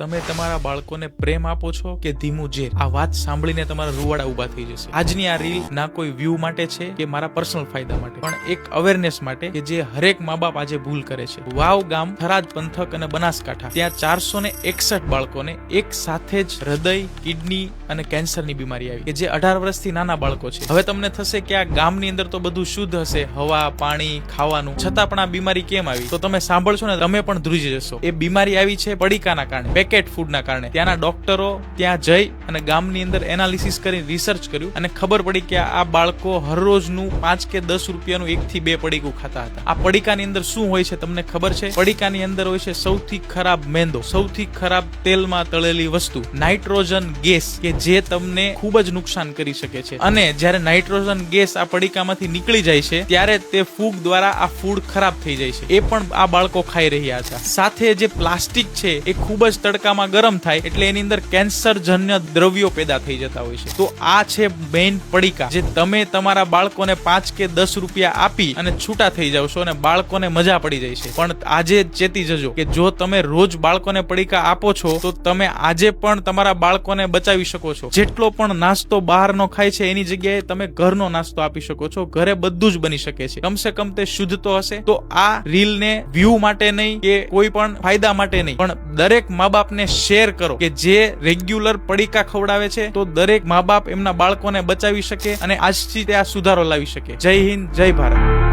તમે તમારા બાળકોને પ્રેમ આપો છો કે ધીમું ઝેર? આ વાત સાંભળીને તમારા રૂવાડા ઉભા થઈ જશે. આજની આ રીલ ના કોઈ વ્યૂ માટે છે કે મારા પર્સનલ ફાયદા માટે, પણ એક અવેરનેસ માટે કે જે હરેક મા બાપ આજે ભૂલ કરે છે. વાવ ગામ, થરાદ પંથક અને બનાસકાંઠા, ત્યાં 461 બાળકોને એક સાથે જ હૃદય, કિડની અને કેન્સરની બીમારી આવી, કે જે 18 વર્ષથી નાના બાળકો છે. હવે તમને થશે કે આ ગામની અંદર તો બધું શુદ્ધ હશે, હવા, પાણી, ખાવાનું, છતાં પણ આ બીમારી કેમ આવી? તો તમે સાંભળશો ને તમે પણ ધ્રુજી જશો. એ બીમારી આવી છે પડીકાના કારણે, પેકેટ ફૂડના કારણે. ત્યાંના ડોક્ટરો ત્યાં જઈ અને ગામની અંદર એનાલિસિસ કરી રિસર્ચ કર્યું અને ખબર પડી કે આ બાળકો હરરોજનું 5 કે 10 રૂપિયાનું 1 થી 2 પડીકું ખાતા હતા. આ પડીકાની અંદર શું હોય છે તમને ખબર છે? પડીકાની અંદર હોય છે સૌથી ખરાબ મેંદો, સૌથી ખરાબ તેલમાં તળેલી વસ્તુ, નાઇટ્રોજન ગેસ, કે જે તમને ખૂબ જ નુકસાન કરી શકે છે. અને જ્યારે નાઇટ્રોજન ગેસ આ પડીકામાંથી નીકળી જાય છે ત્યારે તે ફૂગ દ્વારા આ ફૂડ ખરાબ થઈ જાય છે. એ પણ આ બાળકો ખાઈ રહ્યા હતા. સાથે જે પ્લાસ્ટિક છે એ ખૂબ જ તડકામાં ગરમ થાય એટલે એની અંદર કેન્સરજન્ય દ્રવ્યો પેદા થઈ જતા હોય છે. તો આ છે મેઇન પડીકા, જે તમે તમારા બાળકોને 5 કે 10 રૂપિયા આપી અને છૂટા થઈ જાવ છો અને બાળકોને મજા પડી જાય છે. પણ આજે ચેતી જજો કે જો તમે રોજ બાળકોને પડીકા આપો છો તો તમે આજે પણ તમારા બાળકોને બચાવી શકો છો. જેટલો પણ નાસ્તો બહારનો ખાય છે એની જગ્યાએ તમે ઘરનો નાસ્તો આપી શકો છો. ઘરે બધું જ બની શકે છે. કમસે કમ તે શુદ્ધ તો હશે. તો આ રીલને વ્યૂ માટે નહીં કે કોઈ પણ ફાયદા માટે નહીં, પણ દરેક મા બાપને શેર કરો કે જે રેગ્યુલર પડીકા ખવડાવે છે, તો દરેક મા બાપ એમના બાળકોને બચાવી શકે અને આજથી તે આ સુધારો લાવી શકે. જય હિન્દ, જય ભારત.